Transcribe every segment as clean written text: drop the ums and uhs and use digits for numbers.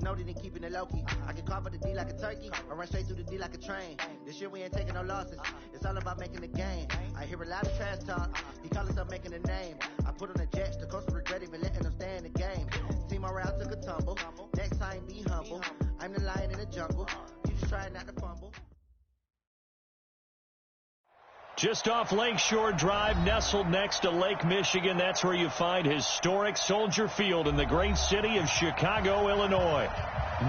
know that they keeping it low-key. I can carve up the D like a turkey, or run straight through the D like a train. This year we ain't taking no losses. It's all about making the game. I hear a lot of trash talk. He call himself making a name. I put on the Jets. The coach regret even letting them stay in the game. Team morale took a tumble. Next time be humble. I'm the lion in the jungle. You just try not to fumble. Just off Lakeshore Drive, nestled next to Lake Michigan. That's where you find historic Soldier Field in the great city of Chicago, Illinois.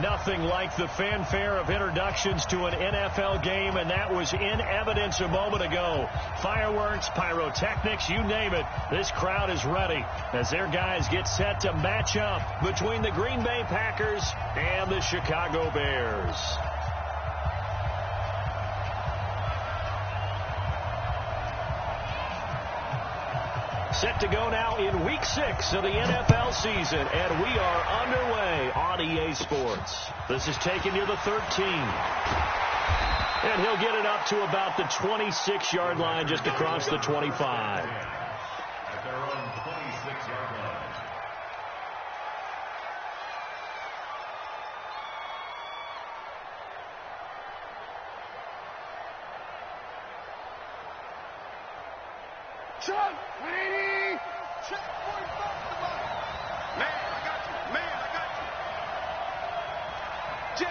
Nothing like the fanfare of introductions to an NFL game, and that was in evidence a moment ago. Fireworks, pyrotechnics, you name it. This crowd is ready as their guys get set to match up between the Green Bay Packers and the Chicago Bears. Set to go now in Week 6 of the NFL season, and we are underway on EA Sports. This is taken near the 13. And he'll get it up to about the 26-yard line, just across the 25. At their own 26-yard line. Chuck, ready, check, 45 to the ball. Man, I got you. Man, I got you. Jim.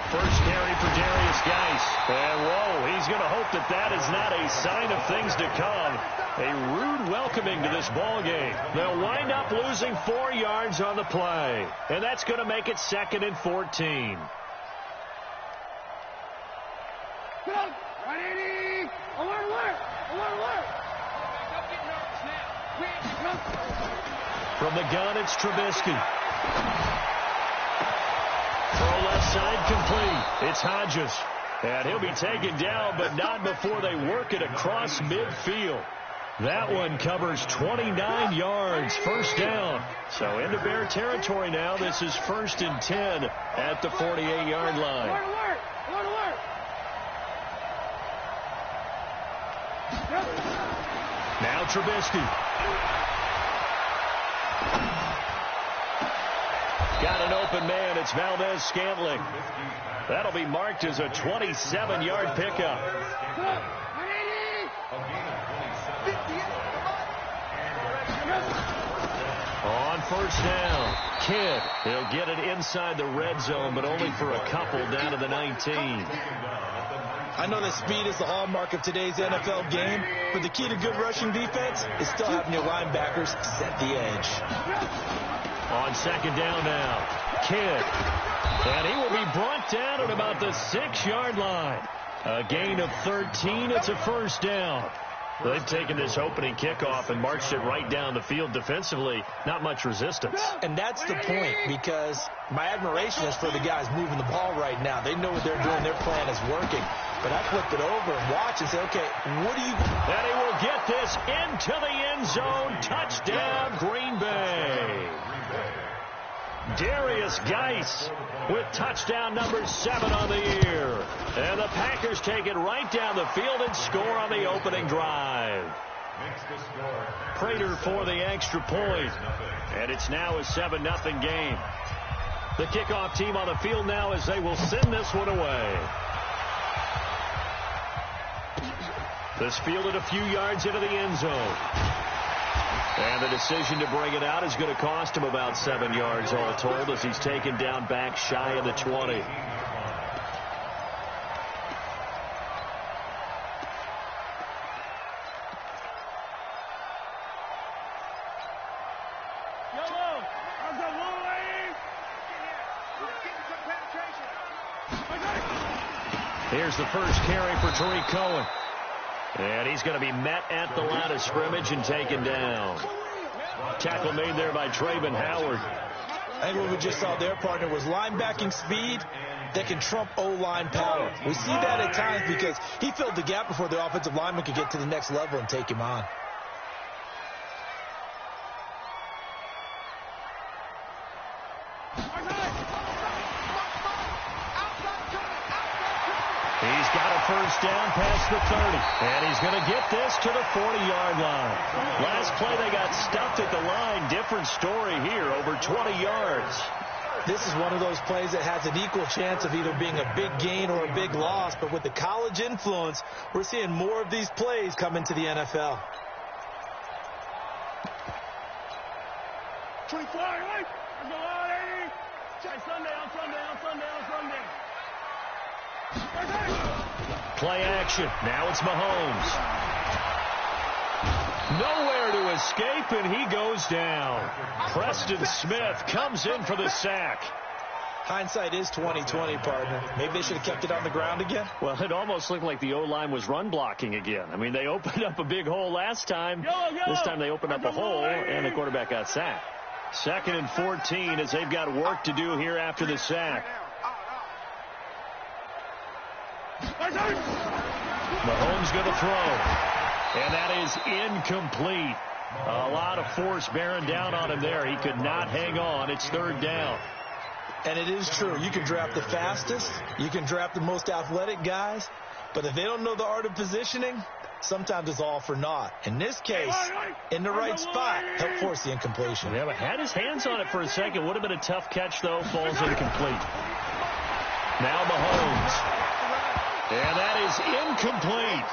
First carry for Darius Geis. And, whoa, he's going to hope that that is not a sign of things to come. A rude welcoming to this ball game. They'll wind up losing 4 yards on the play. And that's going to make it 2nd and 14. Chuck, ready. Alert, alert. Alert, alert. Don't get nervous now. From the gun, it's Trubisky. Throw left side complete. It's Hodges. And he'll be taken down, but not before they work it across midfield. That one covers 29 yards, first down. So into Bear territory now. This is 1st and 10 at the 48-yard line. Alert, alert. Alert, alert. Now Trubisky. Got an open man. It's Valdez Scantling. That'll be marked as a 27-yard pickup. On first down, Kidd. He'll get it inside the red zone, but only for a couple down to the 19. I know that speed is the hallmark of today's NFL game, but the key to good rushing defense is still having your linebackers set the edge. On second down now, Kidd. And he will be brought down at about the 6-yard line. A gain of 13. It's a first down. They've taken this opening kickoff and marched it right down the field defensively. Not much resistance. And that's the point, because my admiration is for the guys moving the ball right now. They know what they're doing. Their plan is working. But I flipped it over and watched and said, okay, what do you... And he will get this into the end zone. Touchdown, Green Bay. Darius Geis with touchdown number 7 on the year. And the Packers take it right down the field and score on the opening drive. Prater for the extra point. And it's now a 7-0 game. The kickoff team on the field now as they will send this one away. This fielded a few yards into the end zone. And the decision to bring it out is going to cost him about 7 yards all told as he's taken down back shy of the 20. Here's the first carry for Tariq Cohen. And he's going to be met at the line of scrimmage and taken down. Tackle made there by Trayvon Howard. I think what we just saw their partner was linebacking speed that can trump O-line power. We see that at times because he filled the gap before the offensive lineman could get to the next level and take him on. He's He's got a first down past the 30. And he's going to get this to the 40-yard line. Last play, they got stuffed at the line. Different story here, over 20 yards. This is one of those plays that has an equal chance of either being a big gain or a big loss. But with the college influence, we're seeing more of these plays come into the NFL. 24, right? Let's go on, 80. Check Sunday. Play action. Now it's Mahomes. Nowhere to escape, and he goes down. Preston Smith comes in for the sack. Hindsight is 20/20, partner. Maybe they should have kept it on the ground again. Well, it almost looked like the O-line was run blocking again. I mean, they opened up a big hole last time. This time they opened up a hole, and the quarterback got sacked. 2nd and 14 as they've got work to do here after the sack. Mahomes going to throw. And that is incomplete. A lot of force bearing down on him there. He could not hang on. It's 3rd down. And it is true. You can draft the fastest. You can draft the most athletic guys. But if they don't know the art of positioning, sometimes it's all for naught. In this case, in the right spot, helped force the incompletion. Yeah, but had his hands on it for a second. Would have been a tough catch, though. Falls incomplete. Now Mahomes. And that is incomplete.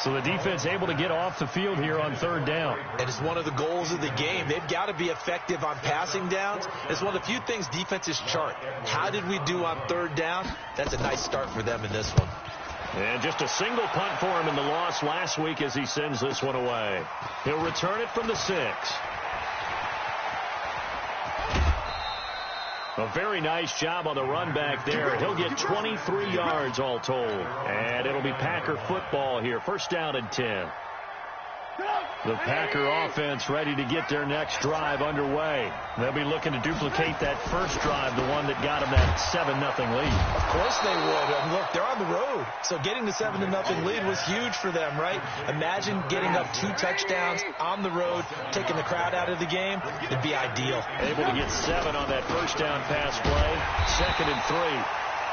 So the defense able to get off the field here on 3rd down. And it's one of the goals of the game. They've got to be effective on passing downs. It's one of the few things defenses chart. How did we do on 3rd down? That's a nice start for them in this one. And just a single punt for him in the loss last week as he sends this one away. He'll return it from the 6. A very nice job on the run back there. He'll get 23 yards all told. And it'll be Packer football here. 1st down and 10. The Packer offense ready to get their next drive underway. They'll be looking to duplicate that first drive, the one that got them that 7-0 lead. Of course they would. And look, they're on the road. So getting the 7-0 lead was huge for them, right? Imagine getting up 2 touchdowns on the road, taking the crowd out of the game. It'd be ideal. Able to get 7 on that first down pass play. 2nd and 3.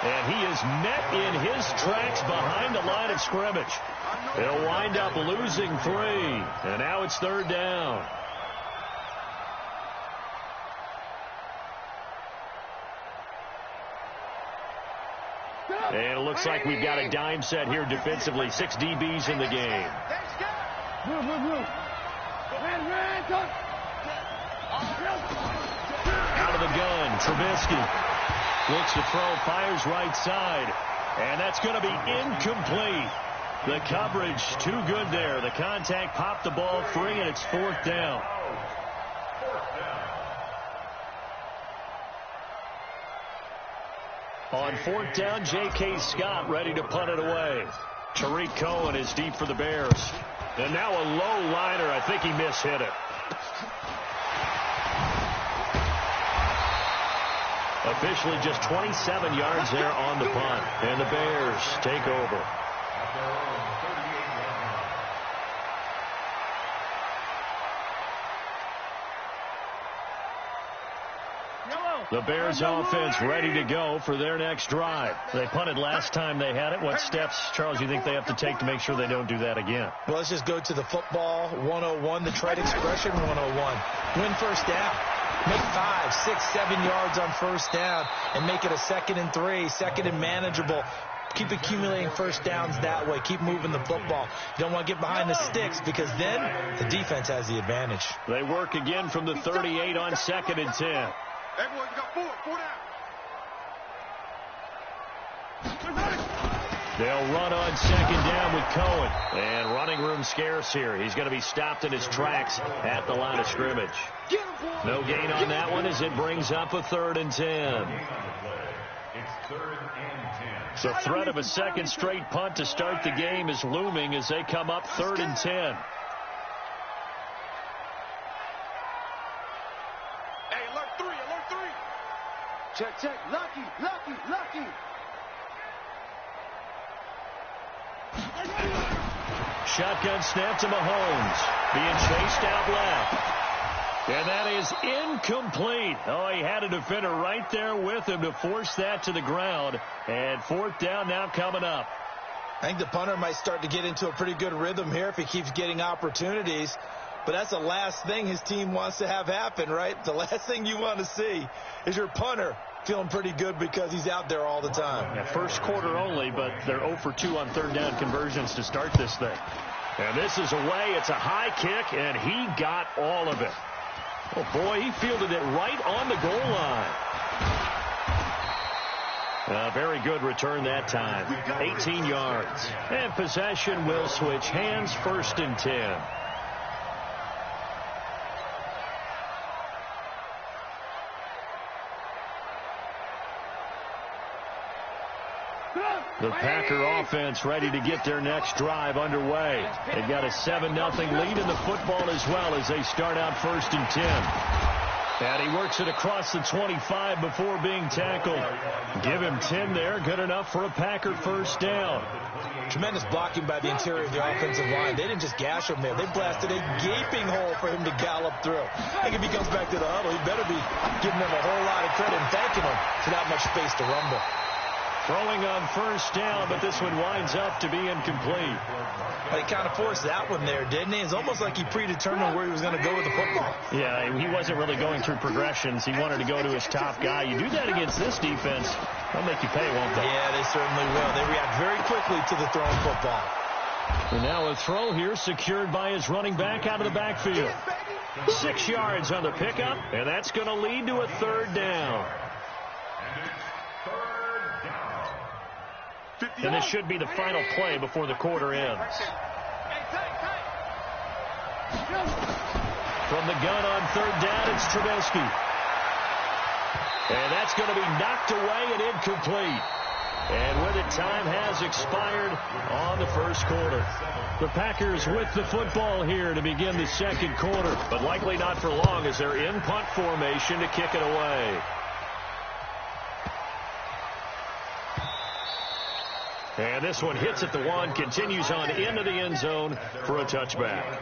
And he is met in his tracks behind the line of scrimmage. They'll wind up losing 3. And now it's 3rd down. And it looks like we've got a dime set here defensively. 6 DBs in the game. Out of the gun, Trubisky. Looks to throw, fires right side. And that's going to be incomplete. The coverage too good there. The contact popped the ball free, and it's 4th down. On 4th down, J.K. Scott ready to punt it away. Tariq Cohen is deep for the Bears. And now a low liner. I think he mishit it. Officially just 27 yards there on the punt. And the Bears take over. The Bears offense ready to go for their next drive. They punted last time they had it. What steps, Charles, you think they have to take to make sure they don't do that again? Well, let's just go to the football 101, the trade expression 101. Win first down. Make 5, 6, 7 yards on first down and make it a 2nd and 3, 2nd and manageable. Keep accumulating first downs that way. Keep moving the football. You don't want to get behind the sticks because then the defense has the advantage. They work again from the 38 on 2nd and 10. Hey, boys, you got 4 down. They'll run on 2nd down with Cohen. And running room scarce here. He's going to be stopped in his tracks at the line of scrimmage. No gain on that one as it brings up a 3rd and 10. It's 3rd and 10. The threat of a 2nd straight punt to start the game is looming as they come up 3rd and 10. Hey, alert 3. Check. Lucky. Shotgun snap to Mahomes. Being chased out left. And that is incomplete. Oh, he had a defender right there with him to force that to the ground. And 4th down now coming up. I think the punter might start to get into a pretty good rhythm here if he keeps getting opportunities. But that's the last thing his team wants to have happen, right? The last thing you want to see is your punter feeling pretty good because he's out there all the time. Yeah, first quarter only, but they're 0 for 2 on third down conversions to start this thing. And this is away. It's a high kick, and he got all of it. Oh, boy, he fielded it right on the goal line. A very good return that time. 18 yards. And possession will switch hands, 1st and 10. The Packer offense ready to get their next drive underway. They've got a 7-0 lead in the football as well as they start out 1st and 10. And he works it across the 25 before being tackled. Give him 10 there. Good enough for a Packer 1st down. Tremendous blocking by the interior of the offensive line. They didn't just gash him there. They blasted a gaping hole for him to gallop through. I think if he comes back to the huddle, he better be giving them a whole lot of credit and thanking them for that much space to rumble. Throwing on 1st down, but this one winds up to be incomplete. He kind of forced that one there, didn't he? It's almost like he predetermined where he was going to go with the football. Yeah, he wasn't really going through progressions. He wanted to go to his top guy. You do that against this defense, they'll make you pay, won't they? Yeah, they certainly will. They react very quickly to the thrown football. And now a throw here secured by his running back out of the backfield. 6 yards on the pickup, and that's going to lead to a 3rd down. And this should be the final play before the quarter ends. From the gun on 3rd down, it's Trubisky. And that's going to be knocked away and incomplete. And with it, time has expired on the 1st quarter. The Packers with the football here to begin the 2nd quarter, but likely not for long as they're in punt formation to kick it away. And this one hits at the 1, continues on into the end zone for a touchback.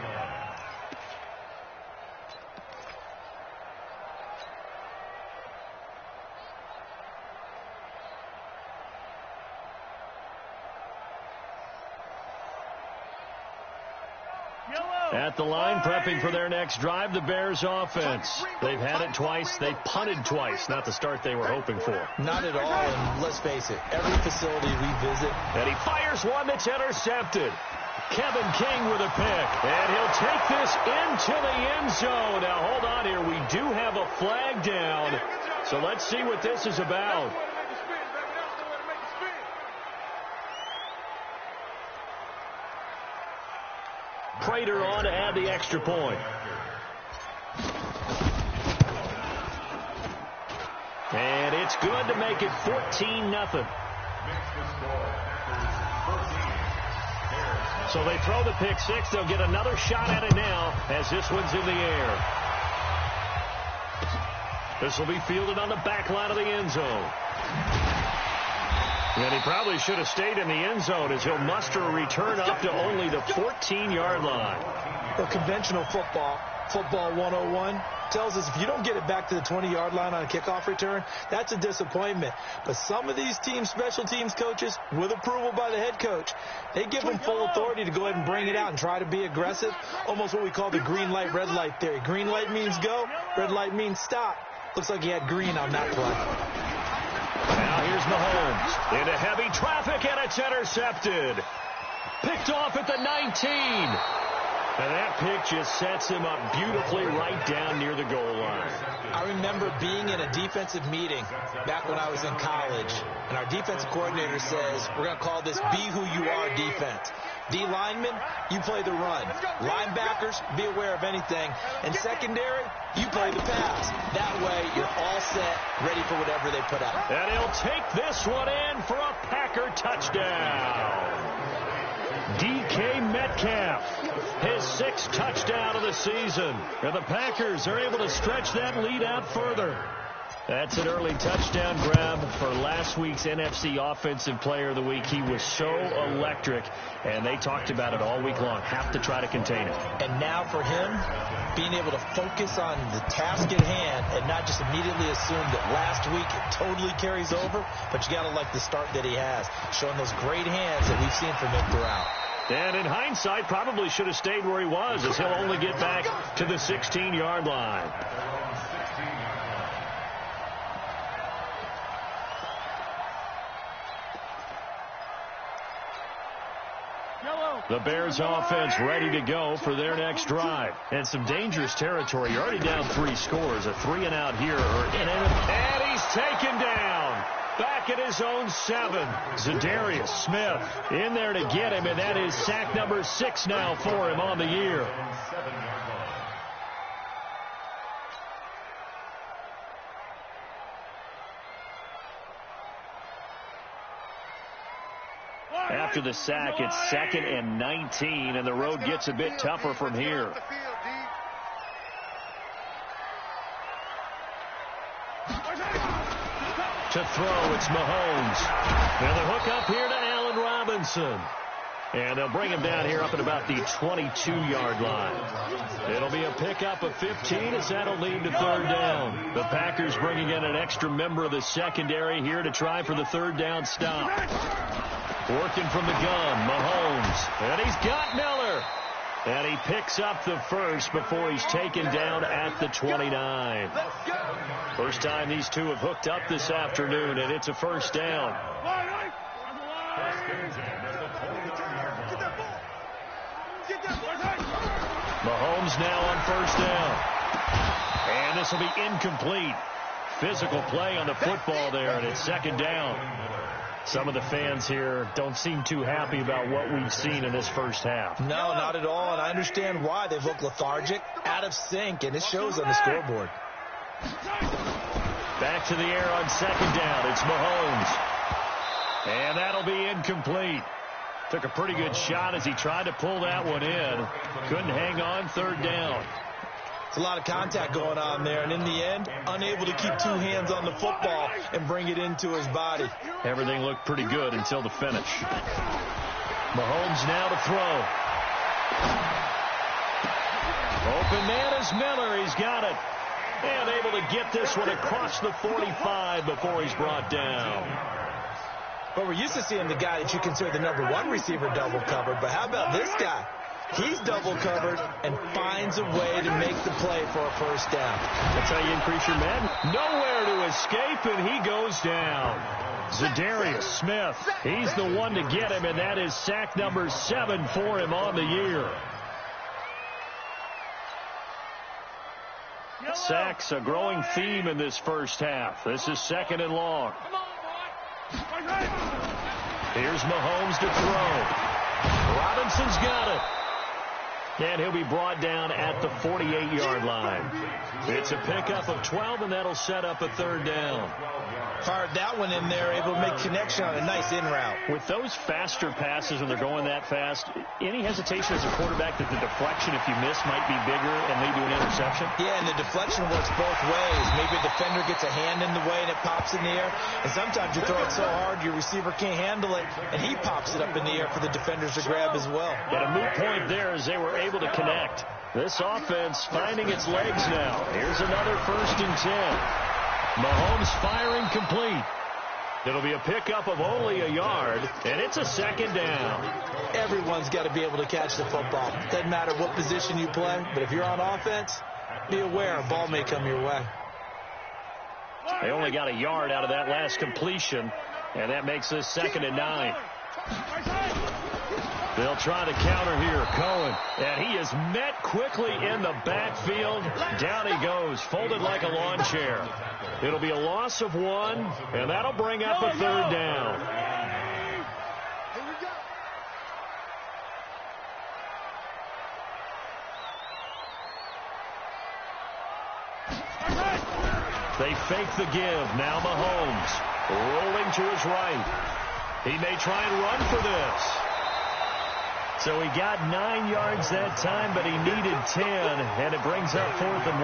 At the line, prepping for their next drive, the Bears offense. They've had it twice. They punted twice. Not the start they were hoping for. Not at all, and let's face it, every facility we visit. And he fires one that's intercepted. Kevin King with a pick. And he'll take this into the end zone. Now, hold on here. We do have a flag down. So let's see what this is about. Prater on to add the extra point. And it's good to make it 14-0. So they throw the pick 6. They'll get another shot at it now as this one's in the air. This will be fielded on the back line of the end zone. And he probably should have stayed in the end zone as he'll muster a return up to only the 14-yard line. Well, conventional football 101, tells us if you don't get it back to the 20-yard line on a kickoff return, that's a disappointment. But some of these teams, special teams coaches, with approval by the head coach, they give them full authority to go ahead and bring it out and try to be aggressive, almost what we call the green light, red light theory. Green light means go, red light means stop. Looks like he had green on that play. Now here's Mahomes into heavy traffic, and it's intercepted. Picked off at the 19. And that pick just sets him up beautifully right down near the goal line. I remember being in a defensive meeting back when I was in college, and our defensive coordinator says, we're going to call this Be Who You Are defense. D linemen, you play the run. Linebackers, be aware of anything. And secondary, you play the pass. That way, you're all set, ready for whatever they put out. And he'll take this one in for a Packer touchdown. DK Metcalf, his 6th touchdown of the season. And the Packers are able to stretch that lead out further. That's an early touchdown grab for last week's NFC Offensive Player of the Week. He was so electric, and they talked about it all week long. Have to try to contain it. And now for him, being able to focus on the task at hand and not just immediately assume that last week it totally carries over, but you got to like the start that he has, showing those great hands that we've seen from him throughout. And in hindsight, probably should have stayed where he was, as he'll only get back to the 16-yard line. The Bears offense ready to go for their next drive. And some dangerous territory. You're already down 3 scores. A 3-and-out here. And he's taken down. Back at his own 7. Zadarius Smith in there to get him. And that is sack number 6 now for him on the year. After the sack, it's 2nd and 19, and the road gets a bit tougher from here. To throw, it's Mahomes. And the hook up here to Allen Robinson. And they'll bring him down here up at about the 22-yard line. It'll be a pickup of 15 as that'll lead to 3rd down. The Packers bringing in an extra member of the secondary here to try for the 3rd down stop. Working from the gun, Mahomes. And he's got Miller. And he picks up the first before he's taken down at the 29. First time these two have hooked up this afternoon, and it's a 1st down. Mahomes now on 1st down. And this will be incomplete. Physical play on the football there, and it's 2nd down. Some of the fans here don't seem too happy about what we've seen in this first half. No, not at all, and I understand why. They've looked lethargic, out of sync, and it shows on the scoreboard. Back to the air on 2nd down. It's Mahomes. And that'll be incomplete. Took a pretty good shot as he tried to pull that one in. Couldn't hang on. 3rd down. It's a lot of contact going on there, and in the end, unable to keep 2 hands on the football and bring it into his body. Everything looked pretty good until the finish. Mahomes now to throw. Open man is Miller. He's got it. And able to get this one across the 45 before he's brought down. But we're used to seeing the guy that you consider the #1 receiver double covered, but how about this guy? He's double covered and finds a way to make the play for a 1st down. That's how you increase your men. Nowhere to escape, and he goes down. Zadarius Smith, he's the one to get him, and that is sack number 7 for him on the year. Sacks, a growing theme in this first half. This is 2nd and long. Here's Mahomes to throw. Robinson's got it. And he'll be brought down at the 48-yard line. It's a pickup of 12, and that'll set up a 3rd down. Fired that one in there, able to make connection on a nice in route. With those faster passes, and they're going that fast, any hesitation as a quarterback that the deflection, if you miss, might be bigger and lead to an interception? Yeah, and the deflection works both ways. Maybe a defender gets a hand in the way and it pops in the air. And sometimes you throw it so hard your receiver can't handle it, and he pops it up in the air for the defenders to grab as well. At a moot point there as they were able to connect. This offense finding its legs now. Here's another 1st and 10. Mahomes firing complete. It'll be a pickup of only a yard, and it's a 2nd down. Everyone's got to be able to catch the football. Doesn't matter what position you play, but if you're on offense, be aware a ball may come your way. They only got a yard out of that last completion, and that makes this 2nd and 9. They'll try to counter here. Cohen. And he is met quickly in the backfield. Down he goes, folded like a lawn chair. It'll be a loss of 1, and that'll bring up a 3rd down. They fake the give. Now Mahomes rolling to his right. He may try and run for this. So he got 9 yards that time, but he needed 10, and it brings up 4th and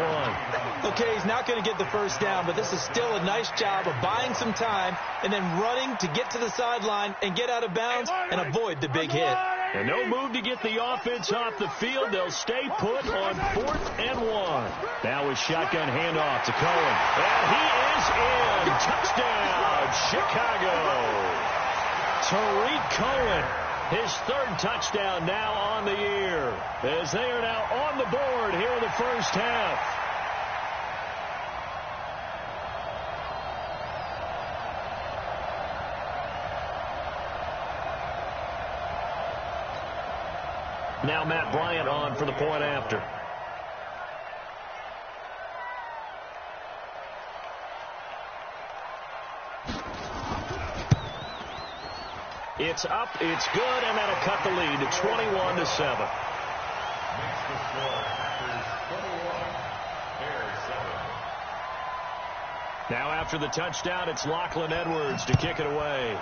1. Okay, he's not going to get the first down, but this is still a nice job of buying some time and then running to get to the sideline and get out of bounds and avoid the big hit. And no move to get the offense off the field. They'll stay put on 4th and 1. Now a shotgun handoff to Cohen. And he is in. Touchdown, Chicago. Tariq Cohen, his 3rd touchdown now on the year, as they are now on the board here in the first half. Now Matt Bryant on for the point after. It's up, it's good, and that'll cut the lead to 21-7. Now after the touchdown, it's Lachlan Edwards to kick it away.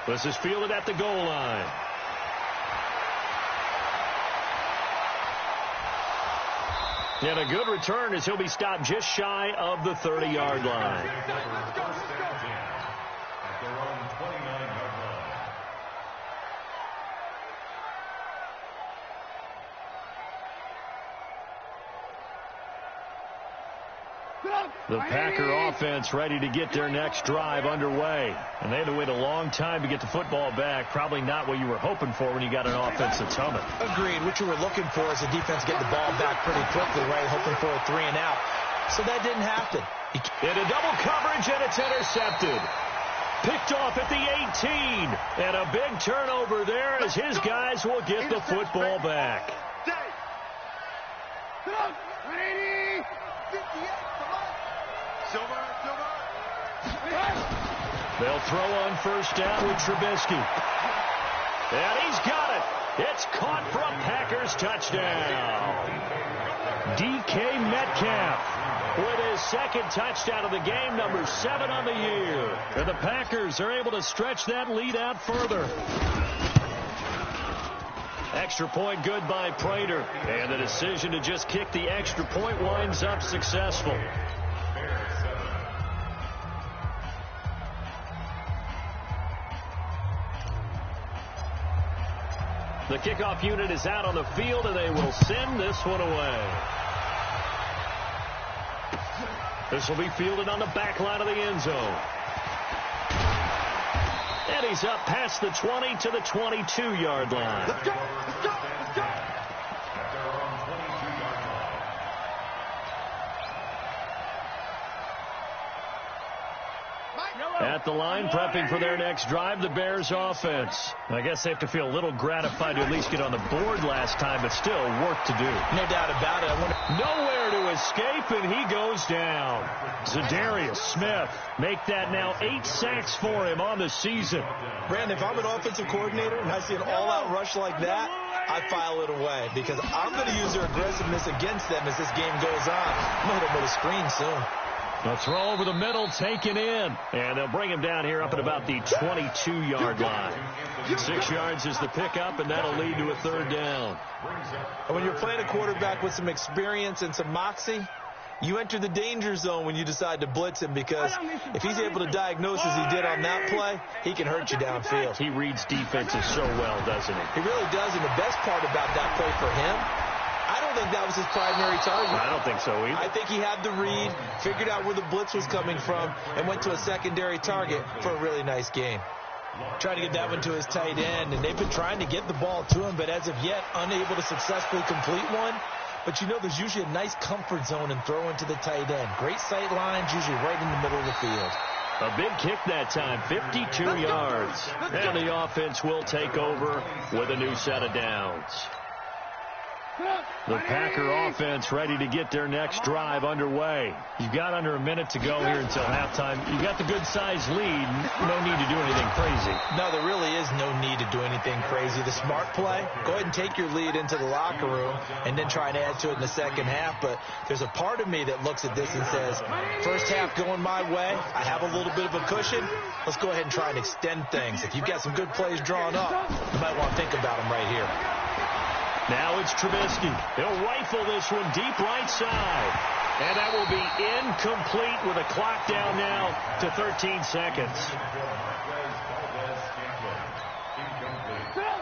This is fielded at the goal line. And a good return as he'll be stopped just shy of the 30-yard line. The Packer offense ready to get their next drive underway. And they had to wait a long time to get the football back. Probably not what you were hoping for when you got an offense that's humming. Agreed. What you were looking for is the defense get the ball back pretty quickly, right? Hoping for a 3 and out. So that didn't happen. In a double coverage, and it's intercepted. Picked off at the 18. And a big turnover there as his guys will get the football back. They'll throw on first down with Trubisky. And he's got it. It's caught for a Packers touchdown. DK Metcalf with his 2nd touchdown of the game, number 7 on the year. And the Packers are able to stretch that lead out further. Extra point good by Prater. And the decision to just kick the extra point winds up successful. The kickoff unit is out on the field, and they will send this one away. This will be fielded on the back line of the end zone. And he's up past the 20 to the 22-yard line. Let's go! Let's go! Let's go! At the line, prepping for their next drive, the Bears offense. I guess they have to feel a little gratified to at least get on the board last time, but still work to do. No doubt about it. Nowhere to escape, and he goes down. Zadarius Smith make that now 8 sacks for him on the season. Brandon, if I'm an offensive coordinator and I see an all-out rush like that, I file it away because I'm going to use their aggressiveness against them as this game goes on. I'm going to hit them with a screen soon. The throw over the middle, taken in. And they'll bring him down here up at about the 22-yard line. 6 yards is the pickup, and that'll lead to a 3rd down. And when you're playing a quarterback with some experience and some moxie, you enter the danger zone when you decide to blitz him because if he's able to diagnose as he did on that play, he can hurt you downfield. He reads defenses so well, doesn't he? He really does, and the best part about that play for him, I don't think that was his primary target. I don't think so either. I think he had the read, figured out where the blitz was coming from, and went to a secondary target for a really nice game. Trying to get that one to his tight end, and they've been trying to get the ball to him, but as of yet, unable to successfully complete one. But you know there's usually a nice comfort zone in throwing to the tight end. Great sight lines, usually right in the middle of the field. A big kick that time, 52 yards. And the offense will take over with a new set of downs. The Packer offense ready to get their next drive underway. You've got under a minute to go here until halftime. You've got the good-sized lead. No need to do anything crazy. No, there really is no need to do anything crazy. The smart play, go ahead and take your lead into the locker room and then try and add to it in the second half. But there's a part of me that looks at this and says, first half going my way, I have a little bit of a cushion. Let's go ahead and try and extend things. If you've got some good plays drawn up, you might want to think about them right here. Now it's Trubisky. He'll rifle this one deep right side. And that will be incomplete with a clock down now to 13 seconds.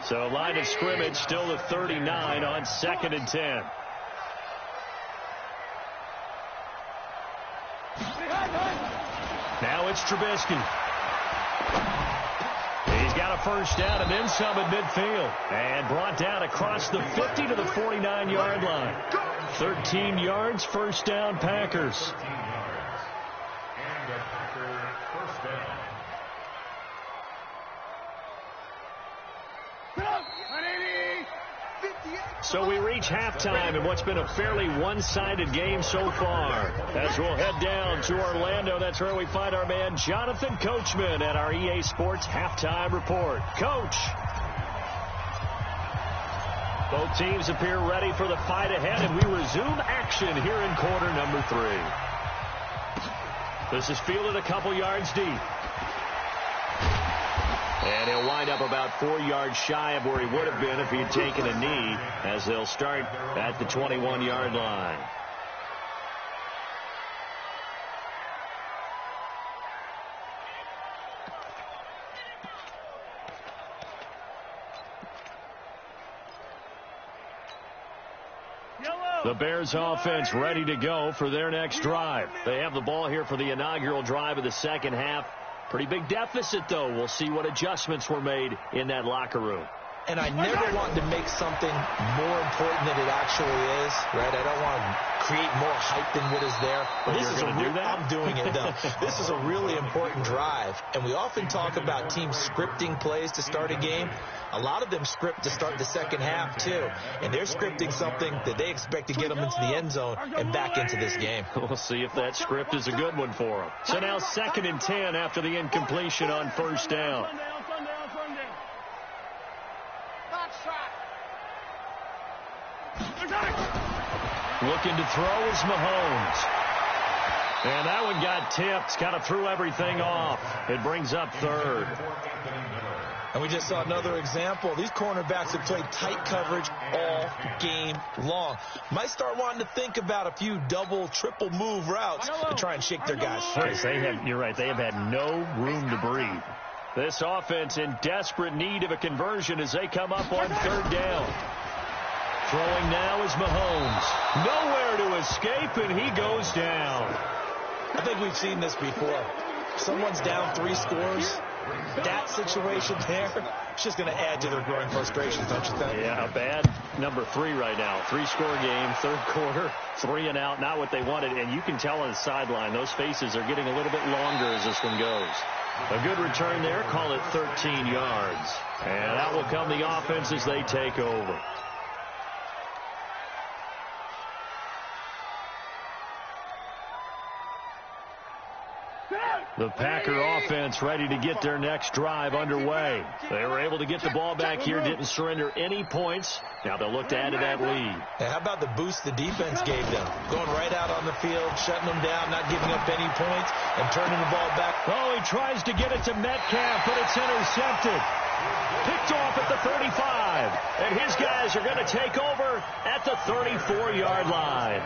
So line of scrimmage still at 39 on 2nd and 10. Now it's Trubisky. He's got a first down and then some at midfield. And brought down across the 50 to the 49-yard line. 13 yards, first down, Packers. And the Packer first down. So we reach halftime in what's been a fairly one-sided game so far. As we'll head down to Orlando, that's where we find our man Jonathan Coachman at our EA Sports Halftime Report. Coach. Both teams appear ready for the fight ahead, and we resume action here in quarter number 3. This is fielded a couple yards deep. And he'll wind up about 4 yards shy of where he would have been if he had taken a knee, as they'll start at the 21-yard line. The Bears offense ready to go for their next drive. They have the ball here for the inaugural drive of the second half. Pretty big deficit, though. We'll see what adjustments were made in that locker room. And I never want to make something more important than it actually is, right? I don't want to create more hype than what is there. But this is do that? I'm doing it, though. This is a really important drive. And we often talk about teams scripting plays to start a game. A lot of them script to start the second half, too. And they're scripting something that they expect to get them into the end zone and back into this game. We'll see if that script is a good one for them. So now 2nd and 10 after the incompletion on first down. Looking to throw is Mahomes. And that one got tipped. Kind of threw everything off. It brings up 3rd. And we just saw another example. These cornerbacks have played tight coverage all game long. Might start wanting to think about a few double, triple move routes to try and shake their guys free. You're right. They have had no room to breathe. This offense in desperate need of a conversion as they come up on 3rd down. Throwing now is Mahomes. Nowhere to escape, and he goes down. I think we've seen this before. Someone's down 3 scores. That situation there, it's just going to add to their growing frustrations, don't you think? Yeah, a bad number 3 right now. 3-score game, 3rd quarter, 3 and out, not what they wanted. And you can tell on the sideline, those faces are getting a little bit longer as this one goes. A good return there, call it 13 yards. And that will come the offense as they take over. The Packer offense ready to get their next drive underway. They were able to get the ball back here, didn't surrender any points. Now they'll look to add to that lead. And how about the boost the defense gave them? Going right out on the field, shutting them down, not giving up any points, and turning the ball back. Oh, he tries to get it to Metcalf, but it's intercepted. Picked off at the 35. And his guys are going to take over at the 34-yard line.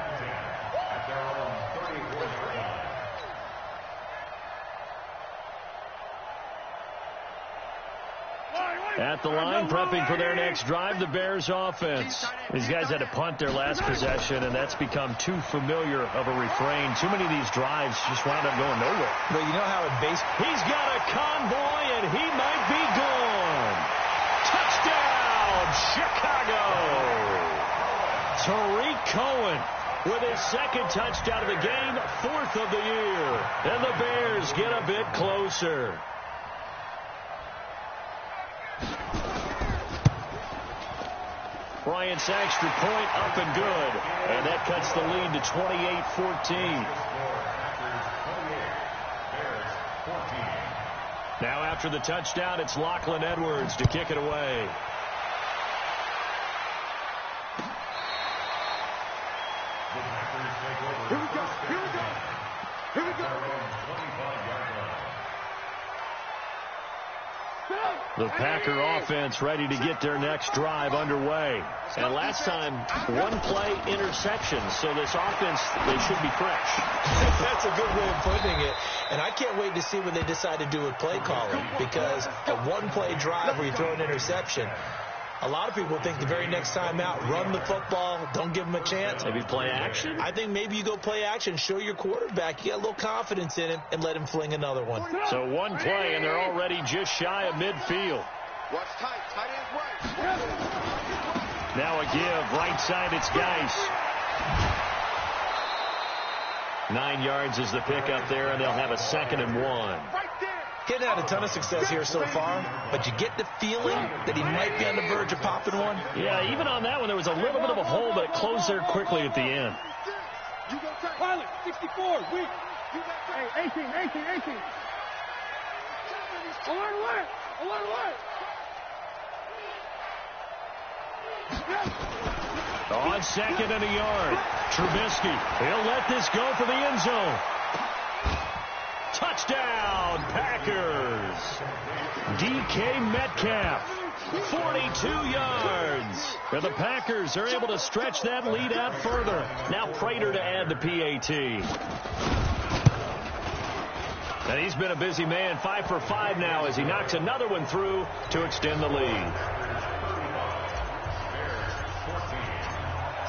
At the line, prepping for their next drive, the Bears offense. These guys had to punt their last possession, and that's become too familiar of a refrain. Too many of these drives just wound up going nowhere. But you know how in baseball, he's got a convoy, and he might be gone. Touchdown, Chicago. Tariq Cohen with his 2nd touchdown of the game, 4th of the year. And the Bears get a bit closer. Giants extra point up and good. And that cuts the lead to 28-14. Now after the touchdown, it's Lachlan Edwards to kick it away. Here we go. Here we go. Here we go. The Packer offense ready to get their next drive underway. And last time, one-play interception. So this offense, they should be fresh. That's a good way of putting it. And I can't wait to see what they decide to do with play calling. Because a one-play drive where you throw an interception, a lot of people think the very next time out, run the football, don't give them a chance. Maybe play action? I think maybe you go play action, show your quarterback you got a little confidence in him, and let him fling another one. So one play, and they're already just shy of midfield. Watch tight. Tight ends right. Now a give. Right side, it's Geis. 9 yards is the pickup there, and they'll have a 2nd and 1. He hadn't had a ton of success here so far, but you get the feeling that he might be on the verge of popping one. Yeah, even on that one, there was a little bit of a hole, but it closed there quickly at the end. Pilot, 64, weak. Hey, 18. Alert. On 2nd and a yard, Trubisky. He'll let this go for the end zone. Touchdown, Packers. DK Metcalf, 42 yards. And the Packers are able to stretch that lead out further. Now Prater to add the PAT. And he's been a busy man, 5 for 5 now as he knocks another one through to extend the lead.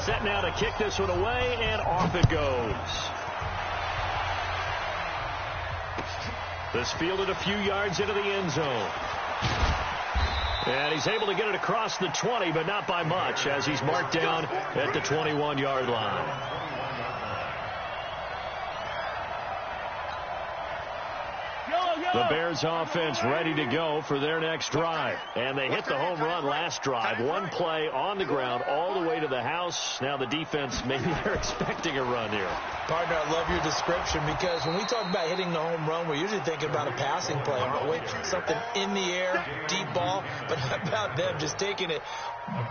Set now to kick this one away, and off it goes. This fielded a few yards into the end zone. And he's able to get it across the 20, but not by much, as he's marked down at the 21-yard line. The Bears offense ready to go for their next drive. And they hit the home run last drive. One play on the ground all the way to the house. Now the defense, maybe they're expecting a run here. Partner, I love your description because when we talk about hitting the home run, we're usually thinking about a passing play, aren't we? Something in the air, deep ball. But how about them just taking it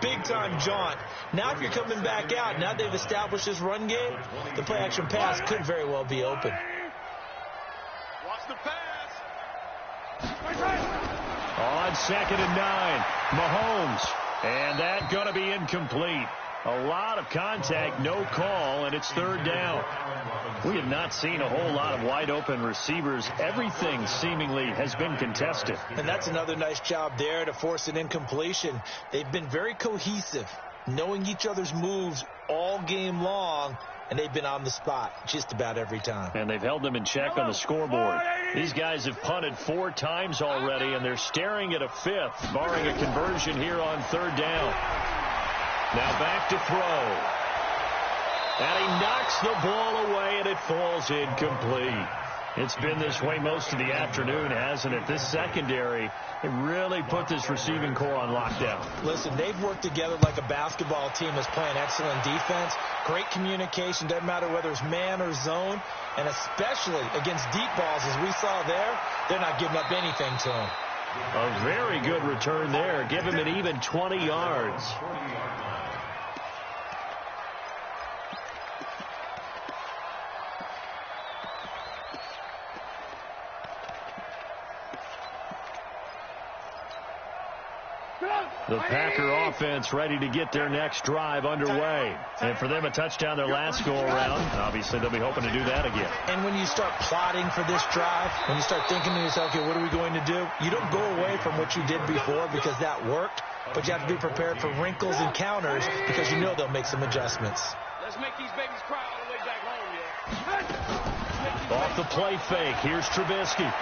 big-time jaunt? Now if you're coming back out, now they've established this run game, the play-action pass could very well be open. Watch the pass. On 2nd and 9, Mahomes. And that going to be incomplete. A lot of contact, no call, and it's 3rd down. We have not seen a whole lot of wide-open receivers. Everything seemingly has been contested. And that's another nice job there to force an incompletion. They've been very cohesive, knowing each other's moves all game long, and they've been on the spot just about every time. And they've held them in check on the scoreboard. These guys have punted 4 times already, and they're staring at a 5th, barring a conversion here on 3rd down. Now back to throw. And he knocks the ball away, and it falls incomplete. It's been this way most of the afternoon, hasn't it? This secondary, it really put this receiving core on lockdown. Listen, they've worked together like a basketball team that's playing excellent defense. Great communication, doesn't matter whether it's man or zone. And especially against deep balls, as we saw there, they're not giving up anything to them. A very good return there. Give him an even 20 yards. The Packer offense ready to get their next drive underway. And for them, a touchdown their last go-around. Obviously, they'll be hoping to do that again. And when you start plotting for this drive, when you start thinking to yourself, okay, what are we going to do? You don't go away from what you did before because that worked, but you have to be prepared for wrinkles and counters because you know they'll make some adjustments. Let's make these babies cry all the way back home, yeah. Off the play fake, here's Trubisky.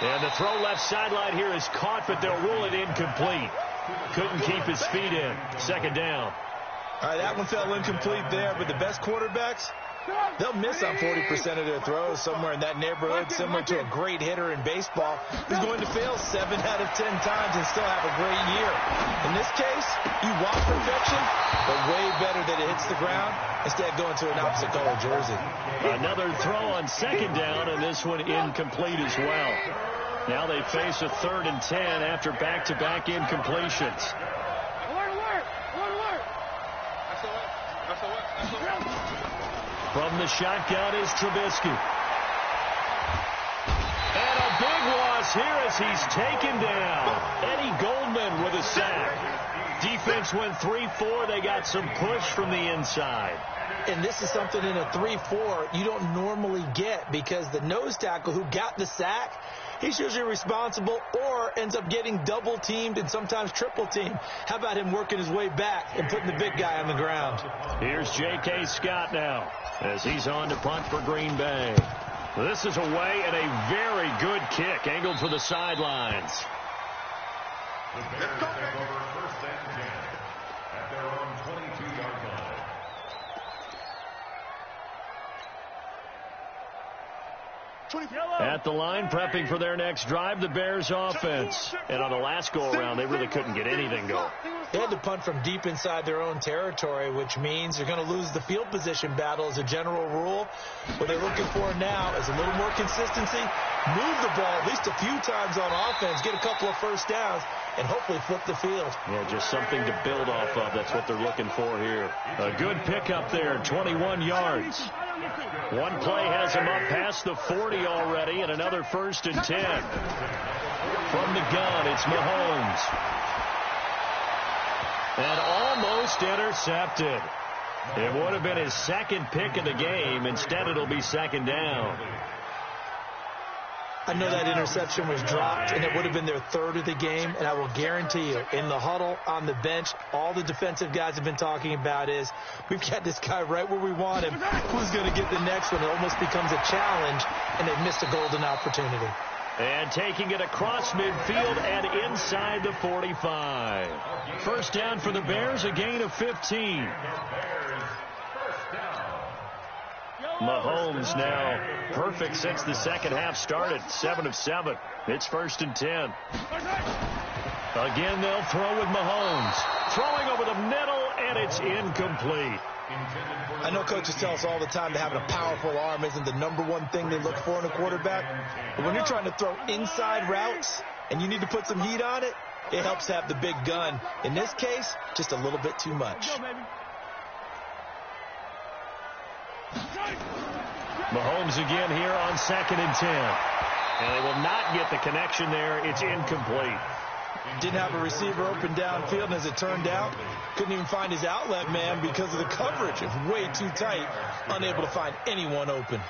And the throw left sideline here is caught, but they'll rule it incomplete. Couldn't keep his feet in. 2nd down. All right, that one fell incomplete there, but the best quarterbacks, they'll miss on 40% of their throws, somewhere in that neighborhood, similar to a great hitter in baseball who's going to fail 7 out of 10 times and still have a great year. In this case, you want perfection, but way better that it hits the ground instead of going to an opposite color jersey. Another throw on second down, and this one incomplete as well. Now they face a 3rd and 10 after back-to-back incompletions. From the shotgun is Trubisky. And a big loss here as he's taken down. Eddie Goldman with a sack. Defense went 3-4. They got some push from the inside. And this is something in a 3-4 you don't normally get, because the nose tackle who got the sack, he's usually responsible or ends up getting double-teamed and sometimes triple-teamed. How about him working his way back and putting the big guy on the ground? Here's J.K. Scott now as he's on to punt for Green Bay. This is away and a very good kick angled for the sidelines. The Bears take over 1st and 10 at their own 22-yard line. At the line, prepping for their next drive, the Bears offense. And on the last go-around, they really couldn't get anything going. They had to punt from deep inside their own territory, which means they're going to lose the field position battle as a general rule. What they're looking for now is a little more consistency, move the ball at least a few times on offense, get a couple of first downs, and hopefully flip the field. Yeah, just something to build off of. That's what they're looking for here. A good pickup there, 21 yards. One play has him up past the 40 already, and another 1st and 10. From the gun, it's Mahomes. And almost intercepted. It would have been his second pick of the game. Instead, it'll be 2nd down. I know that interception was dropped, and it would have been their 3rd of the game, and I will guarantee you, in the huddle, on the bench, all the defensive guys have been talking about is, we've got this guy right where we want him. Who's going to get the next one? It almost becomes a challenge, and they've missed a golden opportunity. And taking it across midfield and inside the 45. 1st down for the Bears, a gain of 15. Mahomes now perfect since the second half started. 7 of 7. It's 1st and 10. Again, they'll throw with Mahomes. Throwing over the middle, and it's incomplete. I know coaches tell us all the time that having a powerful arm isn't the #1 thing they look for in a quarterback. But when you're trying to throw inside routes and you need to put some heat on it, it helps to have the big gun. In this case, just a little bit too much. Mahomes again here on 2nd and 10. And they will not get the connection there. It's incomplete. Didn't have a receiver open downfield, and as it turned out, couldn't even find his outlet man because of the coverage. It was way too tight, unable to find anyone open.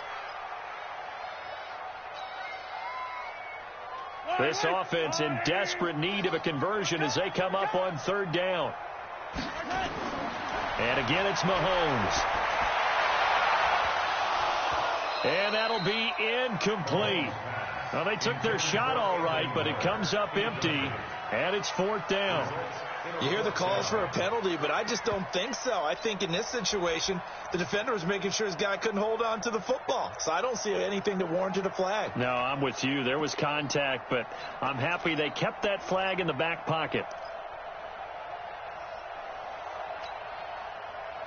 This offense in desperate need of a conversion as they come up on 3rd down. And again, it's Mahomes. And that'll be incomplete. Well, they took their shot all right, but it comes up empty, and it's 4th down. You hear the calls for a penalty, but I just don't think so. I think in this situation, the defender was making sure his guy couldn't hold on to the football. So I don't see anything that warranted a flag. No, I'm with you. There was contact, but I'm happy they kept that flag in the back pocket.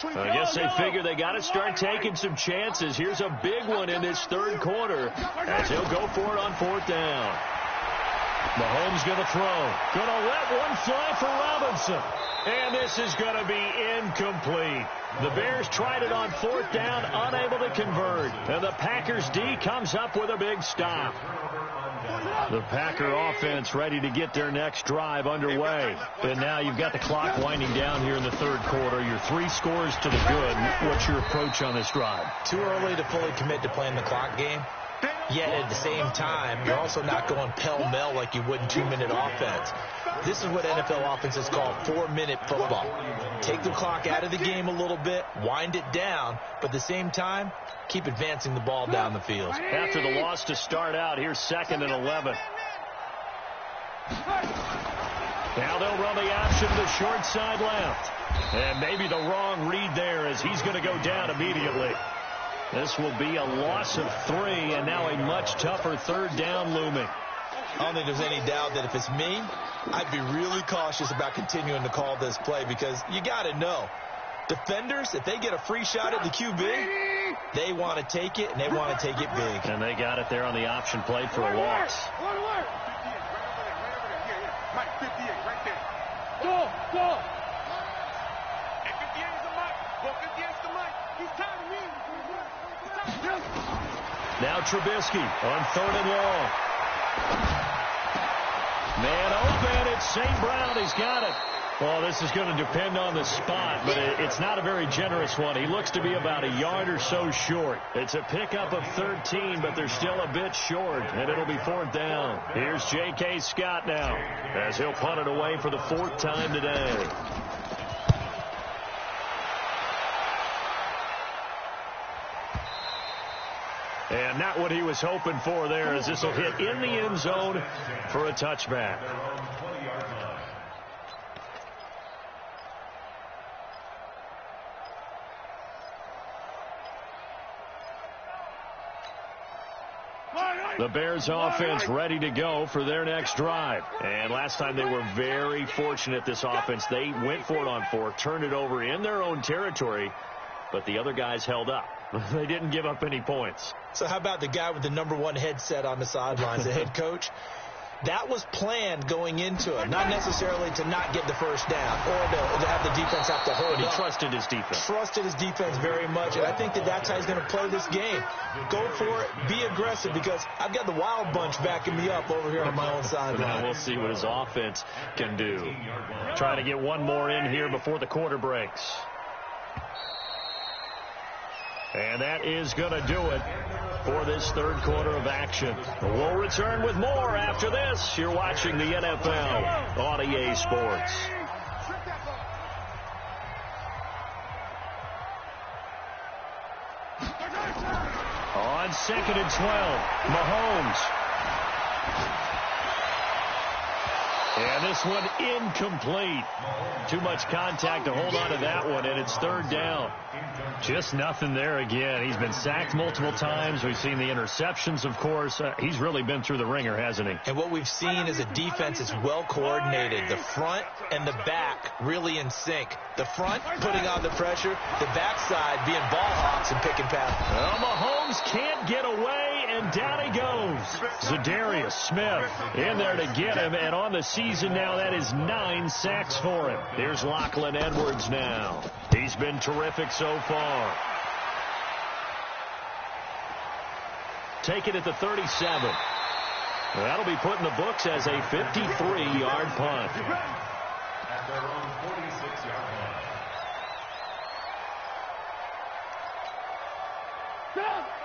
I guess they figure they got to start taking some chances. Here's a big one in this 3rd quarter as he'll go for it on 4th down. Mahomes going to throw. Going to let one fly for Robinson. And this is going to be incomplete. The Bears tried it on 4th down, unable to convert. And the Packers D comes up with a big stop. The Packer offense ready to get their next drive underway. And now you've got the clock winding down here in the 3rd quarter. You're 3 scores to the good. What's your approach on this drive? Too early to fully commit to playing the clock game. Yet at the same time, you're also not going pell-mell like you would in 2-minute offense. This is what NFL offenses call 4-minute football. Take the clock out of the game a little bit, wind it down, but at the same time, keep advancing the ball down the field. After the loss to start out, here's 2nd and 11. Now they'll run the option to the short side left. And maybe the wrong read there as he's going to go down immediately. This will be a loss of 3, and now a much tougher third down looming. I don't think there's any doubt that if it's me, I'd be really cautious about continuing to call this play because you got to know, defenders, if they get a free shot at the QB, they want to take it, and they want to take it big. And they got it there on the option play for a loss. Mike, 58, right there. Go! Hey, 58 is the mic. Go, 58 is the mic. He's tired of me. Now Trubisky on 3rd and long. Man open, it's St. Brown. He's got it. Well, this is going to depend on the spot, but it's not a very generous one. He looks to be about a yard or so short. It's a pickup of 13, but they're still a bit short, and it'll be 4th down. Here's J.K. Scott now as he'll punt it away for the 4th time today. And not what he was hoping for there, as this will hit in the end zone for a touchback. The Bears offense ready to go for their next drive. And last time they were very fortunate, this offense. They went for it on 4th, turned it over in their own territory, but the other guys held up. They didn't give up any points. So how about the guy with the #1 headset on the sidelines, the head coach? That was planned going into it, not necessarily to not get the first down or to have the defense have to hold. He trusted his defense. Trusted his defense very much, and I think that's how he's going to play this game. Go for it, be aggressive, because I've got the wild bunch backing me up over here on my own sideline. We'll see what his offense can do. Trying to get one more in here before the quarter breaks. And that is going to do it for this third quarter of action. We'll return with more after this. You're watching the NFL on EA Sports. On 2nd and 12, Mahomes. And this one incomplete. Too much contact to hold on to that one, and it's 3rd down. Just nothing there again. He's been sacked multiple times. We've seen the interceptions, of course. He's really been through the ringer, hasn't he? And what we've seen is a defense that's well coordinated. The front and the back really in sync. The front putting on the pressure, the backside being ball hawks and pick and pass. Well, Mahomes can't get away, and down he goes. Zadarius Smith in there to get him, and on the season now, that is 9 sacks for him. Here's Lachlan Edwards now. He's been terrific so far. Take it at the 37. That'll be put in the books as a 53-yard punt. At their own 46-yard line.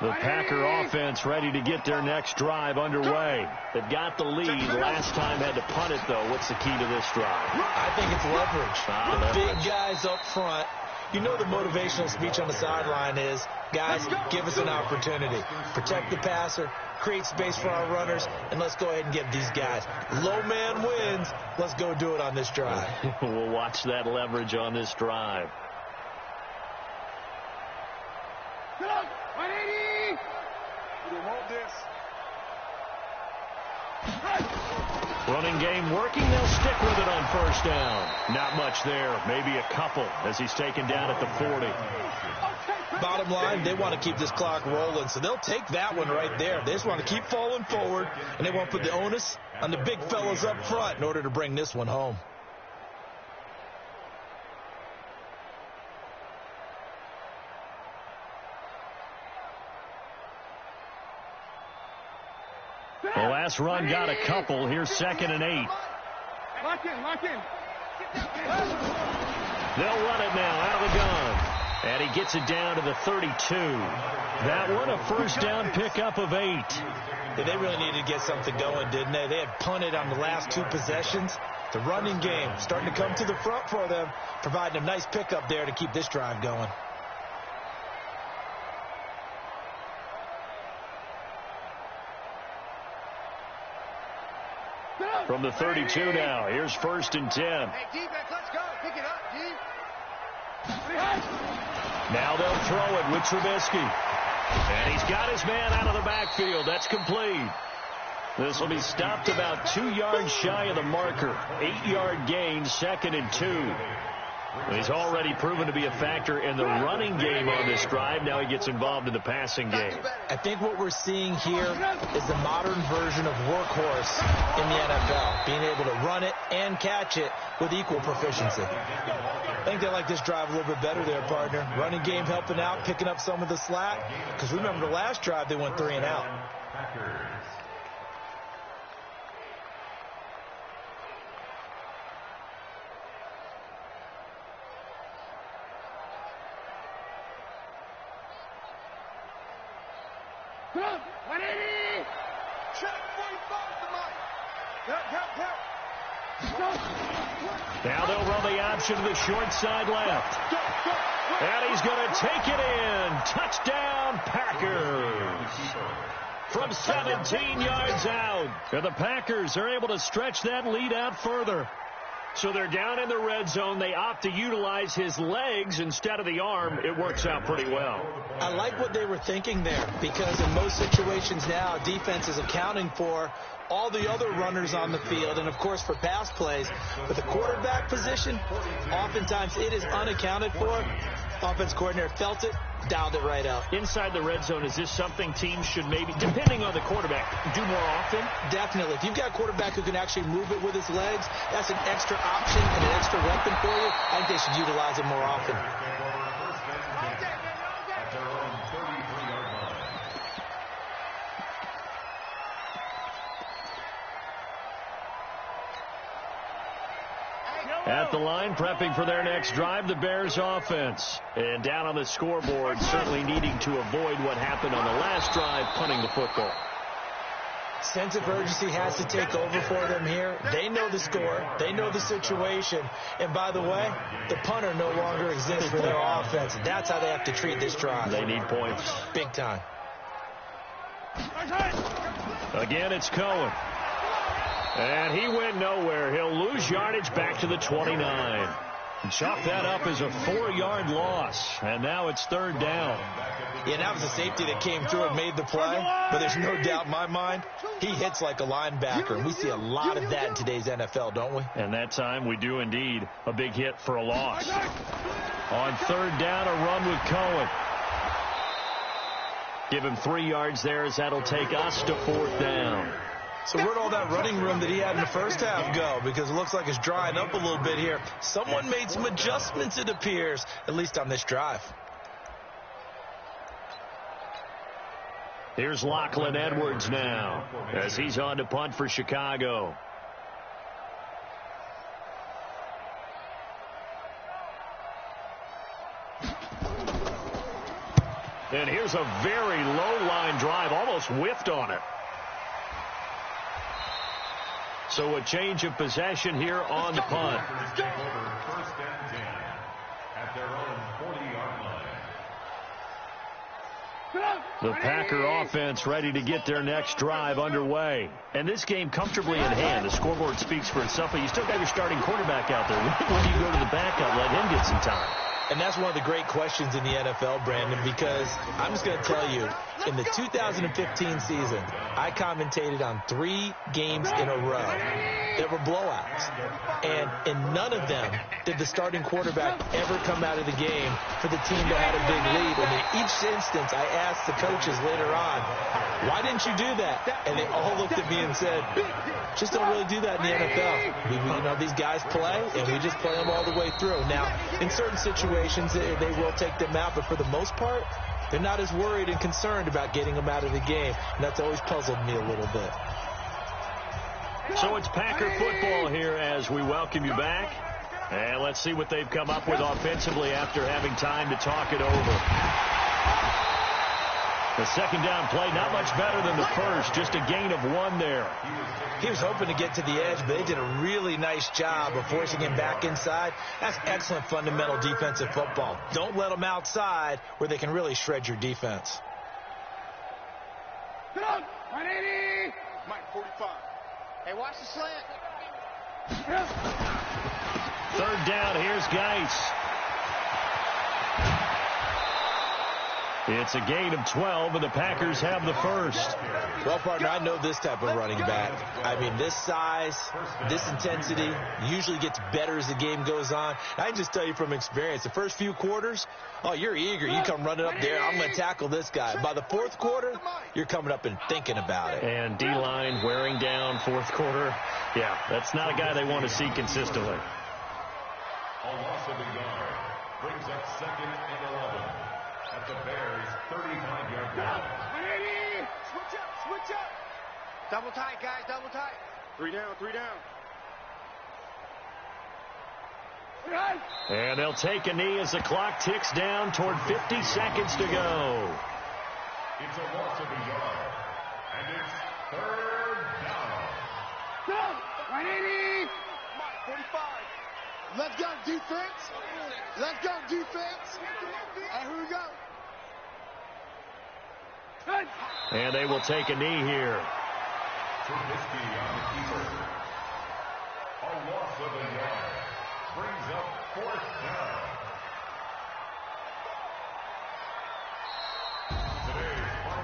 The Packer offense ready to get their next drive underway. They've got the lead. Last time had to punt it, though. What's the key to this drive? I think it's leverage. The big guys up front. You know the motivational speech on the sideline is, guys, give us an opportunity. Protect the passer, create space for our runners, and let's go ahead and get these guys. Low man wins. Let's go do it on this drive. We'll watch that leverage on this drive. Running game working. They'll stick with it on 1st down. Not much there. Maybe a couple as he's taken down at the 40. Bottom line, they want to keep this clock rolling, so they'll take that one right there. They just want to keep falling forward, and they want to put the onus on the big fellas up front in order to bring this one home. The last run got a couple. Here's 2nd and 8. Lock in. They'll run it now out of the gun. And he gets it down to the 32. That one a 1st down pickup of 8. Yeah, they really needed to get something going, didn't they? They had punted on the last 2 possessions. The running game starting to come to the front for them, providing a nice pickup there to keep this drive going. From the 32 now, here's 1st and 10. Hey, defense, let's go. Pick it up, D. Now they'll throw it with Trubisky. And he's got his man out of the backfield. That's complete. This will be stopped about 2 yards shy of the marker. 8-yard gain, 2nd and 2. He's already proven to be a factor in the running game on this drive. Now he gets involved in the passing game. I think what we're seeing here is the modern version of workhorse in the NFL, being able to run it and catch it with equal proficiency. I think they like this drive a little bit better there, partner. Running game helping out, picking up some of the slack. Because remember the last drive, they went 3 and out. Now they'll run the option to the short side left. And he's going to take it in. Touchdown, Packers. From 17 yards out. And the Packers are able to stretch that lead out further. So they're down in the red zone. They opt to utilize his legs instead of the arm. It works out pretty well. I like what they were thinking there, because in most situations now, defense is accounting for all the other runners on the field and, of course, for pass plays. But the quarterback position, oftentimes it is unaccounted for. Offense coordinator felt it, dialed it right out. Inside the red zone, is this something teams should maybe, depending on the quarterback, do more often? Definitely. If you've got a quarterback who can actually move it with his legs, that's an extra option and an extra weapon for you. I think they should utilize it more often. At the line, prepping for their next drive, the Bears offense. And down on the scoreboard, certainly needing to avoid what happened on the last drive, punting the football. Sense of urgency has to take over for them here. They know the score. They know the situation. And by the way, the punter no longer exists for their offense. That's how they have to treat this drive. They need points. Big time. Again, it's Cohen. And he went nowhere. He'll lose yardage back to the 29. Chalk that up as a 4-yard loss. And now it's 3rd down. Yeah, that was a safety that came through and made the play. But there's no doubt in my mind, he hits like a linebacker. And we see a lot of that in today's NFL, don't we? And that time we do indeed. A big hit for a loss. On 3rd down, a run with Cohen. Give him 3 yards there as that'll take us to 4th down. So where'd all that running room that he had in the first half go? Because it looks like it's drying up a little bit here. Someone made some adjustments, it appears, at least on this drive. Here's Lachlan Edwards now as he's on to punt for Chicago. And here's a very low line drive, almost whiffed on it. So a change of possession here on the punt. First and 10 at their own 40-yard line. The Packer offense ready to get their next drive underway. And this game comfortably in hand. The scoreboard speaks for itself, but you still got your starting quarterback out there. When do you go to the backup? Let him get some time. And that's one of the great questions in the NFL, Brandon, because I'm just going to tell you, in the 2015 season, I commentated on 3 games in a row that were blowouts. And in none of them did the starting quarterback ever come out of the game for the team that had a big lead. And in each instance, I asked the coaches later on, why didn't you do that? And they all looked at me and said, just don't really do that in the NFL. These guys play, and we just play them all the way through. Now, in certain situations, they will take them out, but for the most part, they're not as worried and concerned about getting them out of the game, and that's always puzzled me a little bit. So it's Packer football here as we welcome you back. And let's see what they've come up with offensively after having time to talk it over. The second down play, not much better than the first, just a gain of 1 there. He was hoping to get to the edge, but they did a really nice job of forcing him back inside. That's excellent fundamental defensive football. Don't let them outside where they can really shred your defense. Come on, 180. Mike, 45. Hey, watch the slant. 3rd down, here's Geis. It's a gain of 12, and the Packers have the first. Well, partner, I know this type of running back. I mean, this size, this intensity usually gets better as the game goes on. I can just tell you from experience, the first few quarters, oh, you're eager. You come running up there, I'm going to tackle this guy. By the fourth quarter, you're coming up and thinking about it. And D-line wearing down fourth quarter. Yeah, that's not a guy they want to see consistently. A loss of a yard brings up 2nd and 11 at the Bears' 35-yard line. Switch up. Double tight, guys, double tight. 3 down, 3 down. And they'll take a knee as the clock ticks down toward 50 seconds to go. It's a loss of a yard, and it's 3rd down. Go! 180! 45. Let's go, defense. Let's go, defense. And here we go. And they will take a knee here. Trubisky on the keeper. A loss of a yard brings up 4th down.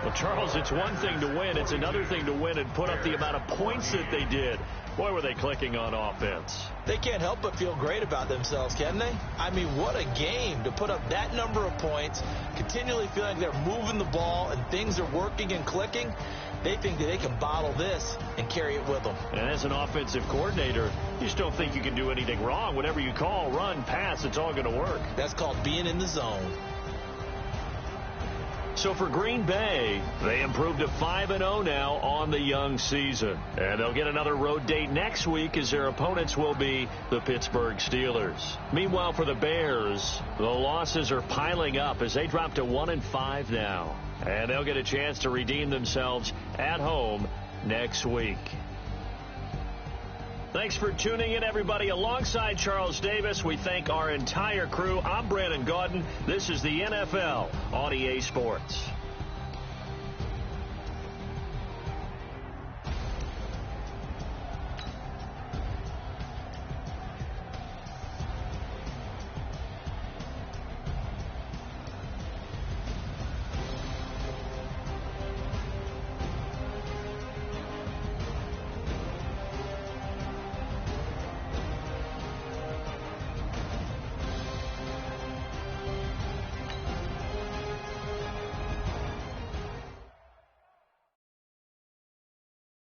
Well, Charles, it's one thing to win. It's another thing to win and put up the amount of points that they did. Boy, were they clicking on offense. They can't help but feel great about themselves, can they? I mean, what a game to put up that number of points, continually feeling like they're moving the ball and things are working and clicking. They think that they can bottle this and carry it with them. And as an offensive coordinator, you just don't think you can do anything wrong. Whatever you call, run, pass, it's all going to work. That's called being in the zone. So for Green Bay, they improved to 5-0 now on the young season. And they'll get another road date next week as their opponents will be the Pittsburgh Steelers. Meanwhile, for the Bears, the losses are piling up as they drop to 1-5 now. And they'll get a chance to redeem themselves at home next week. Thanks for tuning in, everybody. Alongside Charles Davis, we thank our entire crew. I'm Brandon Gaudin. This is the NFL on EA Sports.